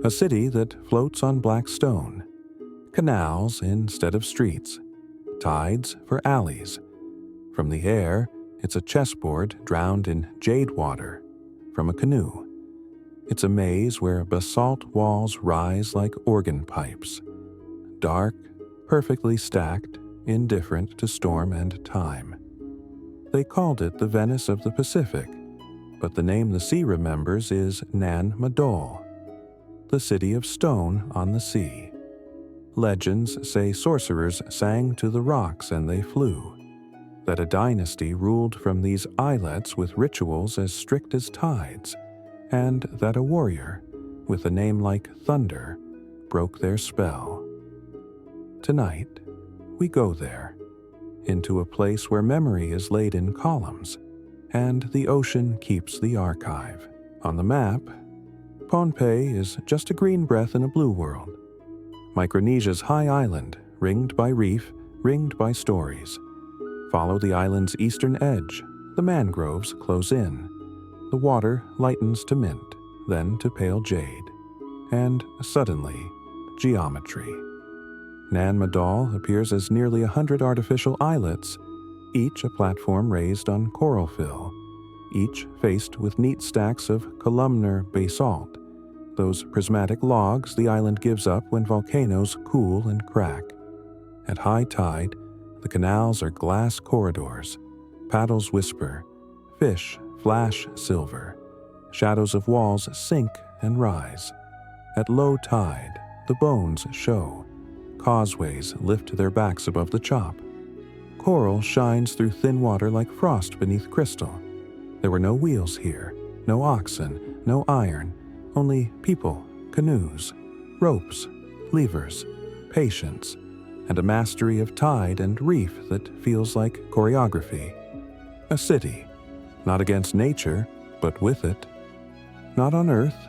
A city that floats on black stone, canals instead of streets, tides for alleys. From the air, it's a chessboard drowned in jade water from a canoe. It's a maze where basalt walls rise like organ pipes, dark, perfectly stacked, indifferent to storm and time. They called it the Venice of the Pacific, but the name the sea remembers is Nan Madol, the city of stone on the sea. Legends say sorcerers sang to the rocks and they flew, that a dynasty ruled from these islets with rituals as strict as tides, and that a warrior, with a name like Thunder, broke their spell. Tonight, we go there, into a place where memory is laid in columns, and the ocean keeps the archive. On the map, Pohnpei is just a green breath in a blue world. Micronesia's high island, ringed by reef, ringed by stories. Follow the island's eastern edge, the mangroves close in. The water lightens to mint, then to pale jade, and suddenly, geometry. Nan Madol appears as nearly 100 artificial islets, each a platform raised on coral fill, each faced with neat stacks of columnar basalt, those prismatic logs the island gives up when volcanoes cool and crack. At high tide, the canals are glass corridors, paddles whisper, fish flash silver, shadows of walls sink and rise. At low tide, the bones show, causeways lift their backs above the chop. Coral shines through thin water like frost beneath crystal. There were no wheels here, no oxen, no iron, only people, canoes, ropes, levers, patience, and a mastery of tide and reef that feels like choreography. A city, not against nature, but with it. Not on earth,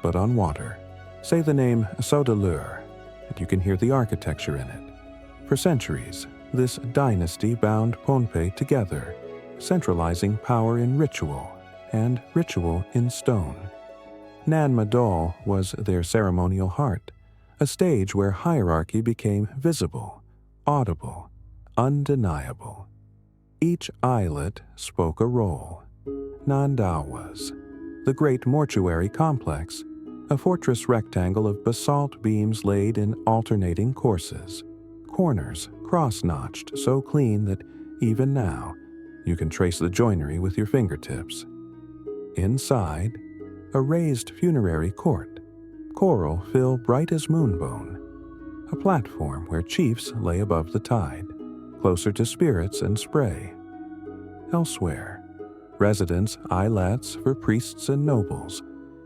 but on water. Say the name Saudeleur, and you can hear the architecture in it. For centuries, this dynasty bound Pohnpei together, centralizing power in ritual, and ritual in stone. Nan Madol was their ceremonial heart, a stage where hierarchy became visible, audible, undeniable. Each islet spoke a role. Nandauwas, the great mortuary complex, a fortress rectangle of basalt beams laid in alternating courses, corners cross-notched so clean that even now you can trace the joinery with your fingertips. Inside, a raised funerary court, coral fill bright as moonbone, a platform where chiefs lay above the tide, closer to spirits and spray. Elsewhere, residence islets for priests and nobles,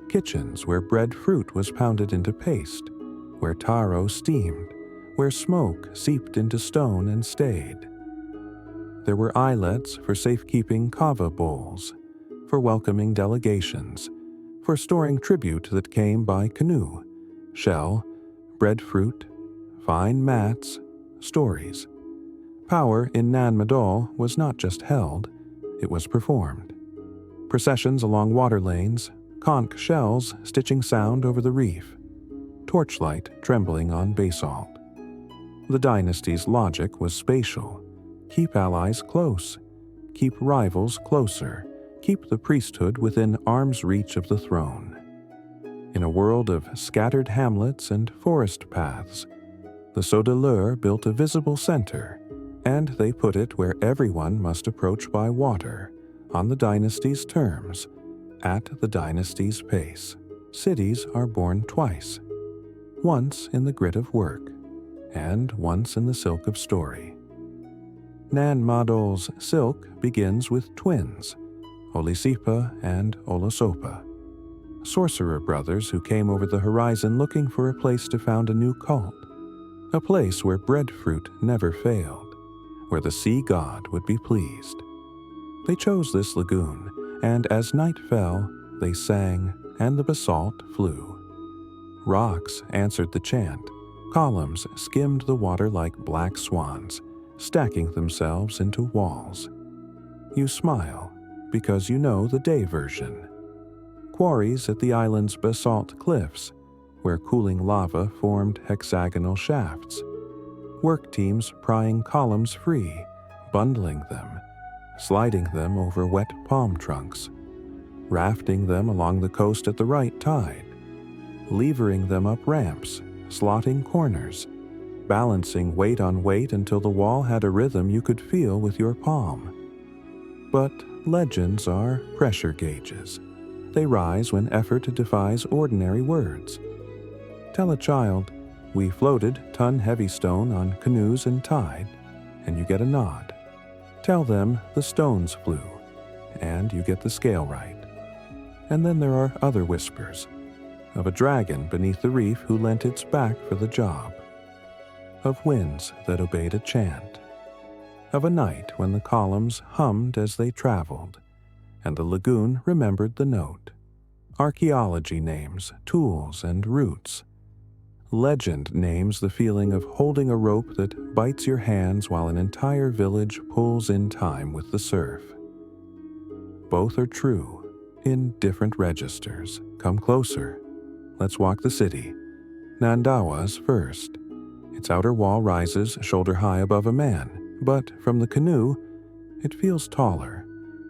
kitchens where bred fruit was pounded into paste, where taro steamed, where smoke seeped into stone and stayed. There were islets for safekeeping kava bowls, for welcoming delegations, for storing tribute that came by canoe, shell, bread fruit, fine mats, stories. Power in Nan Madol was not just held, it was performed. Processions along water lanes, conch shells stitching sound over the reef, torchlight trembling on basalt. The dynasty's logic was spatial. Keep allies close, keep rivals closer, keep the priesthood within arm's reach of the throne. In a world of scattered hamlets and forest paths, the Saudeleur built a visible center, and they put it where everyone must approach by water, on the dynasty's terms, at the dynasty's pace. Cities are born twice, once in the grit of work, and once in the silk of story. Nan Madol's silk begins with twins, Olisipa and Olosopa, sorcerer brothers who came over the horizon looking for a place to found a new cult, a place where breadfruit never failed, where the sea god would be pleased. They chose this lagoon, and as night fell, they sang, and the basalt flew. Rocks answered the chant, columns skimmed the water like black swans, stacking themselves into walls. You smile, because you know the day version. Quarries at the island's basalt cliffs, where cooling lava formed hexagonal shafts, work teams prying columns free, bundling them, sliding them over wet palm trunks, rafting them along the coast at the right tide, levering them up ramps, slotting corners, balancing weight on weight until the wall had a rhythm you could feel with your palm. But legends are pressure gauges. They rise when effort defies ordinary words. Tell a child, "We floated ton-heavy stone on canoes in tide," and you get a nod. Tell them the stones flew, and you get the scale right. And then there are other whispers, of a dragon beneath the reef who lent its back for the job, of winds that obeyed a chant, of a night when the columns hummed as they traveled, and the lagoon remembered the note. Archaeology names tools and roots. Legend names the feeling of holding a rope that bites your hands while an entire village pulls in time with the surf. Both are true, in different registers. Come closer. Let's walk the city. Nandauwas first. Its outer wall rises shoulder-high above a man, but from the canoe, it feels taller,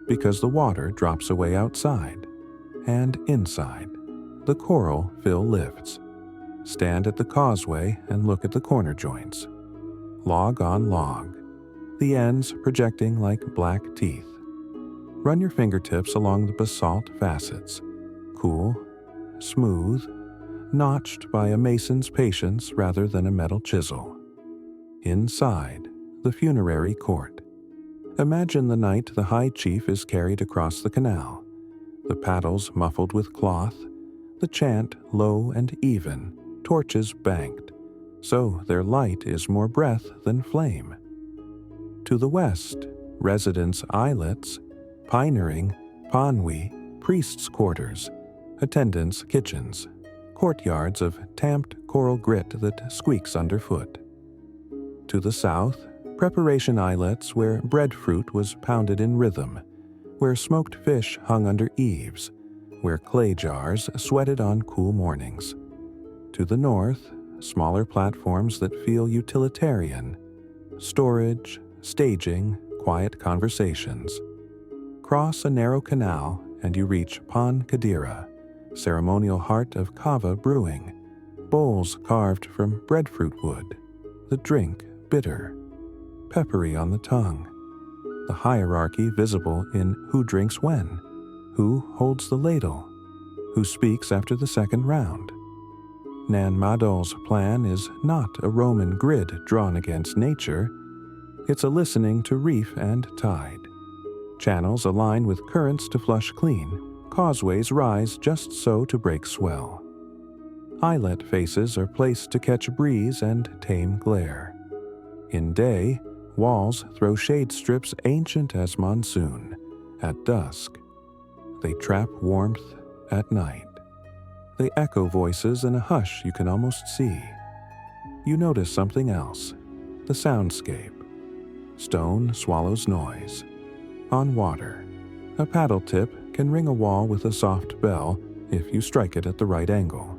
because the water drops away outside. And inside, the coral fill lifts. Stand at the causeway and look at the corner joints. Log on log, the ends projecting like black teeth. Run your fingertips along the basalt facets, cool, smooth, notched by a mason's patience rather than a metal chisel. Inside, the funerary court. Imagine the night the high chief is carried across the canal, the paddles muffled with cloth, the chant low and even, torches banked, so their light is more breath than flame. To the west, residents' islets, pinering, panwi, priests' quarters, attendants' kitchens, courtyards of tamped coral grit that squeaks underfoot. To the south, preparation islets where breadfruit was pounded in rhythm, where smoked fish hung under eaves, where clay jars sweated on cool mornings. To the north, smaller platforms that feel utilitarian, storage, staging, quiet conversations. Cross a narrow canal and you reach Pan Kadira, ceremonial heart of kava brewing, bowls carved from breadfruit wood, the drink bitter, peppery on the tongue, the hierarchy visible in who drinks when, who holds the ladle, who speaks after the second round. Nan Madol's plan is not a Roman grid drawn against nature, it's a listening to reef and tide. Channels align with currents to flush clean, causeways rise just so to break swell. Islet faces are placed to catch breeze and tame glare. In day, walls throw shade strips ancient as monsoon. At dusk, they trap warmth at night. They echo voices in a hush you can almost see. You notice something else, the soundscape. Stone swallows noise. On water, a paddle tip can ring a wall with a soft bell if you strike it at the right angle.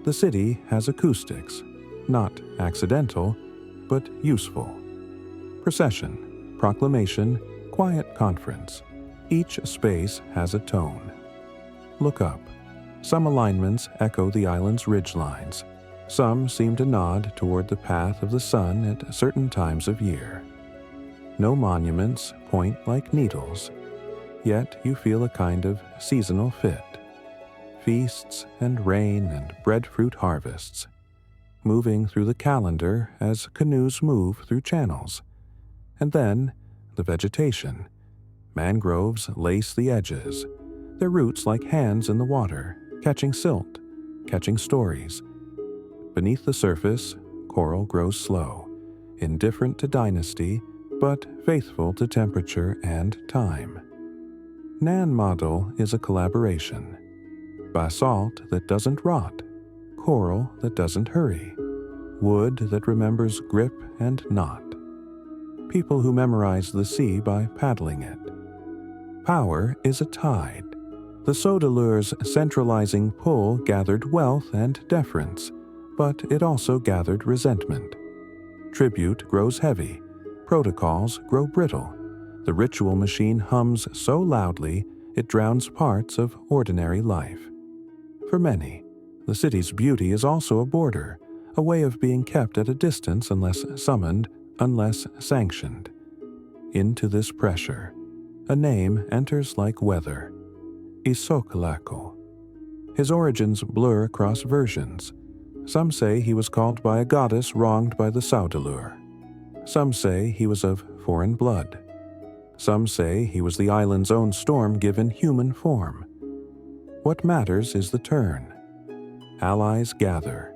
The city has acoustics, not accidental, but useful. Procession, proclamation, quiet conference. Each space has a tone. Look up. Some alignments echo the island's ridgelines. Some seem to nod toward the path of the sun at certain times of year. No monuments point like needles, yet you feel a kind of seasonal fit. Feasts and rain and breadfruit harvests, moving through the calendar as canoes move through channels. And then, the vegetation. Mangroves lace the edges, their roots like hands in the water, catching silt, catching stories. Beneath the surface, coral grows slow, indifferent to dynasty, but faithful to temperature and time. Nan Madol is a collaboration. Basalt that doesn't rot, coral that doesn't hurry, wood that remembers grip and knot. People who memorize the sea by paddling it. Power is a tide, The Saudelure's centralizing pull gathered wealth and deference, but it also gathered resentment. Tribute grows heavy, protocols grow brittle. The ritual machine hums so loudly it drowns parts of ordinary life. For many, the city's beauty is also a border, a way of being kept at a distance unless summoned, unless sanctioned. Into this pressure, a name enters like weather: Isoklako. His origins blur across versions. Some say he was called by a goddess wronged by the Saudelure. Some say he was of foreign blood. Some say he was the island's own storm given human form. What matters is the turn. Allies gather.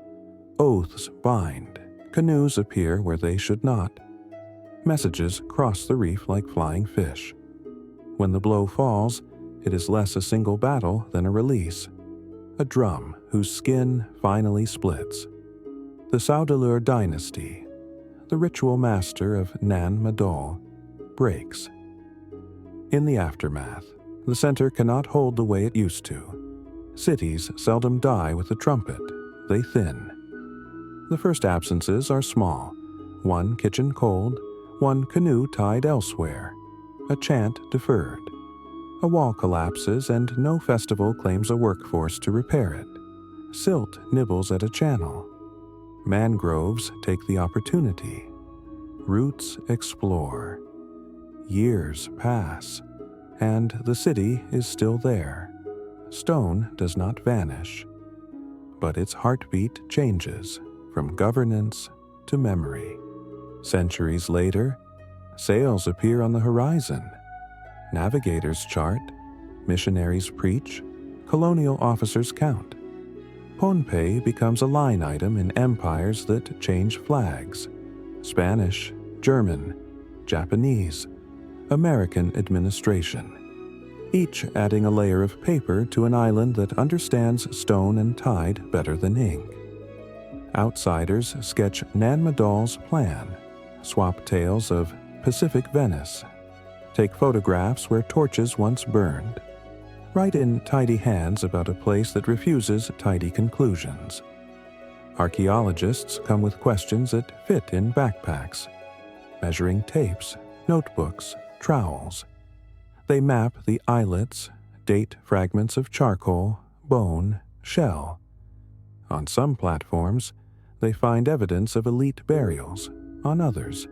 Oaths bind. Canoes appear where they should not. Messages cross the reef like flying fish. When the blow falls, it is less a single battle than a release. A drum whose skin finally splits. The Saudelure dynasty, the ritual master of Nan Madol, breaks. In the aftermath, the center cannot hold the way it used to. Cities seldom die with the trumpet, they thin. The first absences are small: one kitchen cold, one canoe tied elsewhere, a chant deferred. A wall collapses and no festival claims a workforce to repair it. Silt nibbles at a channel. Mangroves take the opportunity. Roots explore. Years pass, and the city is still there. Stone does not vanish, but its heartbeat changes from governance to memory. Centuries later, sails appear on the horizon. Navigators chart, missionaries preach, colonial officers count. Pohnpei becomes a line item in empires that change flags: Spanish, German, Japanese, American administration, each adding a layer of paper to an island that understands stone and tide better than ink. Outsiders sketch Nan Madol's plan, swap tales of Pacific Venice, take photographs where torches once burned, write in tidy hands about a place that refuses tidy conclusions. Archaeologists come with questions that fit in backpacks, measuring tapes, notebooks, trowels. They map the islets, date fragments of charcoal, bone, shell. On some platforms, they find evidence of elite burials. On others,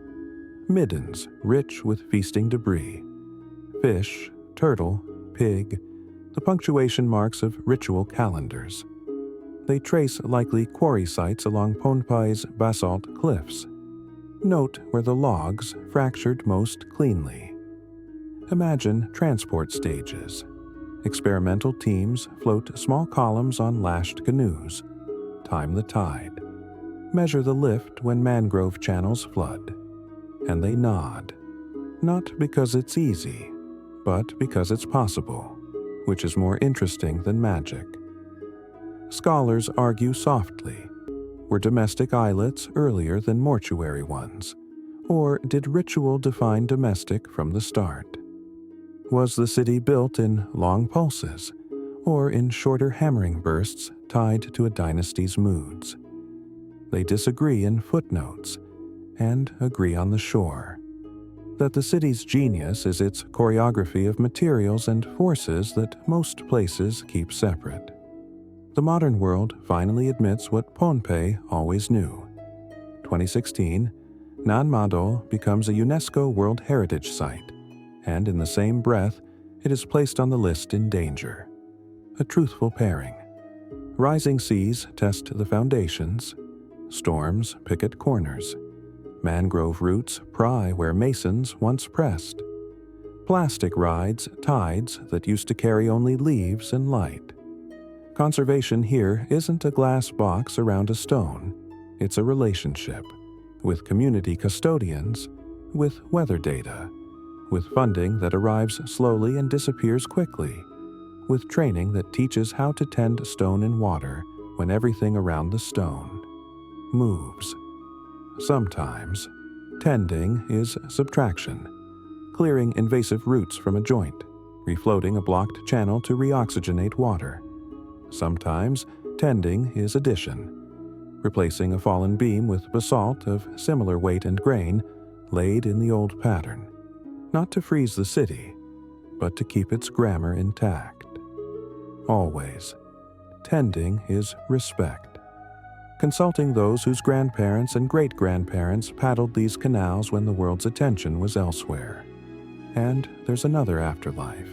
middens rich with feasting debris. Fish, turtle, pig, the punctuation marks of ritual calendars. They trace likely quarry sites along Pohnpei's basalt cliffs. Note where the logs fractured most cleanly. Imagine transport stages. Experimental teams float small columns on lashed canoes. Time the tide. Measure the lift when mangrove channels flood. And they nod. Not because it's easy, but because it's possible, which is more interesting than magic. Scholars argue softly. Were domestic islets earlier than mortuary ones? Or did ritual define domestic from the start? Was the city built in long pulses, or in shorter hammering bursts tied to a dynasty's moods? They disagree in footnotes, and agree on the shore. That the city's genius is its choreography of materials and forces that most places keep separate. The modern world finally admits what Pohnpei always knew. 2016, Nan Madol becomes a UNESCO World Heritage Site, and in the same breath, it is placed on the list in danger. A truthful pairing. Rising seas test the foundations. Storms pick at corners. Mangrove roots pry where masons once pressed. Plastic rides tides that used to carry only leaves and light. Conservation here isn't a glass box around a stone. It's a relationship, with community custodians, with weather data, with funding that arrives slowly and disappears quickly, with training that teaches how to tend stone in water when everything around the stone moves. Sometimes, tending is subtraction, clearing invasive roots from a joint, refloating a blocked channel to reoxygenate water. Sometimes tending is addition, replacing a fallen beam with basalt of similar weight and grain laid in the old pattern, not to freeze the city, but to keep its grammar intact. Always, tending is respect. Consulting those whose grandparents and great-grandparents paddled these canals when the world's attention was elsewhere. And there's another afterlife,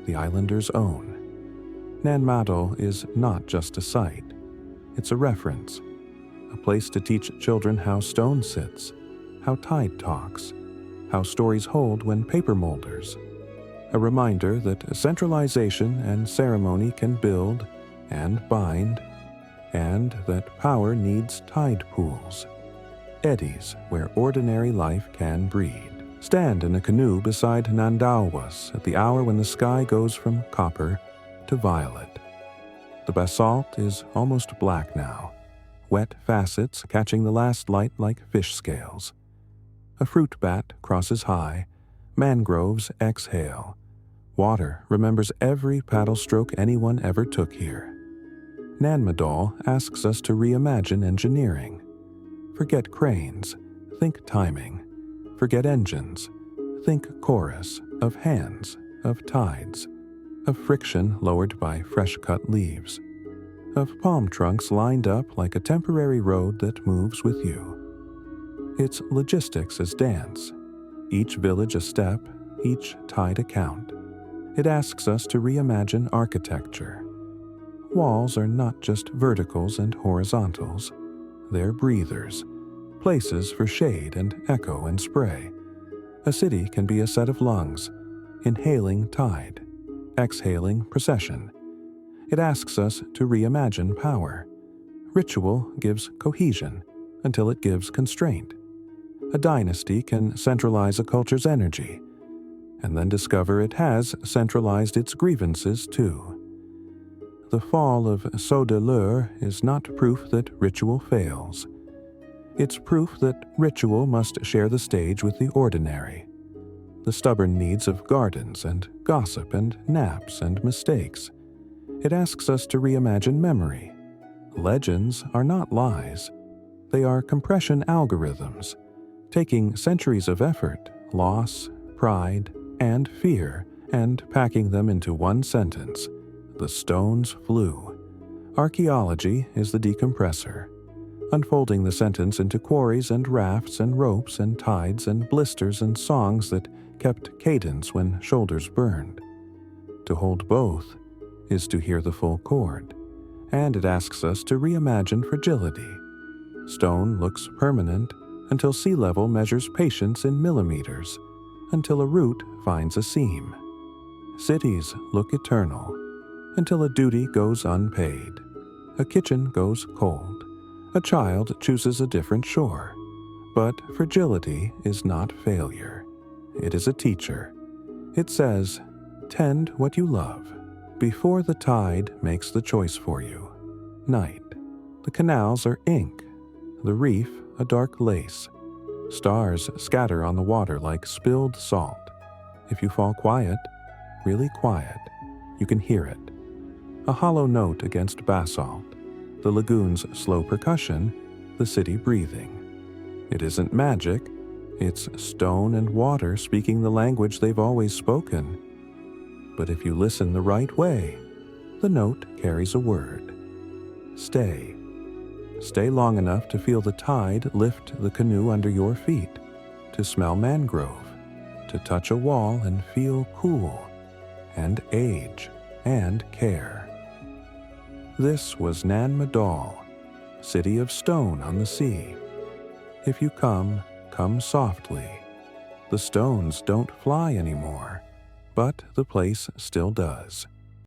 the islanders' own. Nan Madol is not just a site. It's a reference, a place to teach children how stone sits, how tide talks, how stories hold when paper molders. A reminder that centralization and ceremony can build and bind, and that power needs tide pools, eddies where ordinary life can breed. Stand in a canoe beside Nandauwas at the hour when the sky goes from copper to violet. The basalt is almost black now, wet facets catching the last light like fish scales. A fruit bat crosses high, mangroves exhale. Water remembers every paddle stroke anyone ever took here. Nan Madol asks us to reimagine engineering. Forget cranes, think timing. Forget engines, think chorus of hands, of tides, of friction lowered by fresh-cut leaves, of palm trunks lined up like a temporary road that moves with you. It's logistics as dance, each village a step, each tide a count. It asks us to reimagine architecture. Walls are not just verticals and horizontals. They're breathers, places for shade and echo and spray. A city can be a set of lungs, inhaling tide, exhaling procession. It asks us to reimagine power. Ritual gives cohesion until it gives constraint. A dynasty can centralize a culture's energy, and then discover it has centralized its grievances too. The fall of Saut de l'Heure is not proof that ritual fails. It's proof that ritual must share the stage with the ordinary, the stubborn needs of gardens and gossip and naps and mistakes. It asks us to reimagine memory. Legends are not lies. They are compression algorithms, taking centuries of effort, loss, pride, and fear, and packing them into one sentence. The stones flew. Archaeology is the decompressor, unfolding the sentence into quarries and rafts and ropes and tides and blisters and songs that kept cadence when shoulders burned. To hold both is to hear the full chord, and it asks us to reimagine fragility. Stone looks permanent until sea level measures patience in millimeters, until a root finds a seam. Cities look eternal until a duty goes unpaid, a kitchen goes cold, a child chooses a different shore. But fragility is not failure. It is a teacher. It says, tend what you love before the tide makes the choice for you. Night. The canals are ink, the reef a dark lace. Stars scatter on the water like spilled salt. If you fall quiet, really quiet, you can hear it. A hollow note against basalt, the lagoon's slow percussion, the city breathing. It isn't magic, it's stone and water speaking the language they've always spoken. But if you listen the right way, the note carries a word. Stay. Stay long enough to feel the tide lift the canoe under your feet, to smell mangrove, to touch a wall and feel cool, and age, and care. This was Nan Madol, city of stone on the sea. If you come, come softly. The stones don't fly anymore, but the place still does.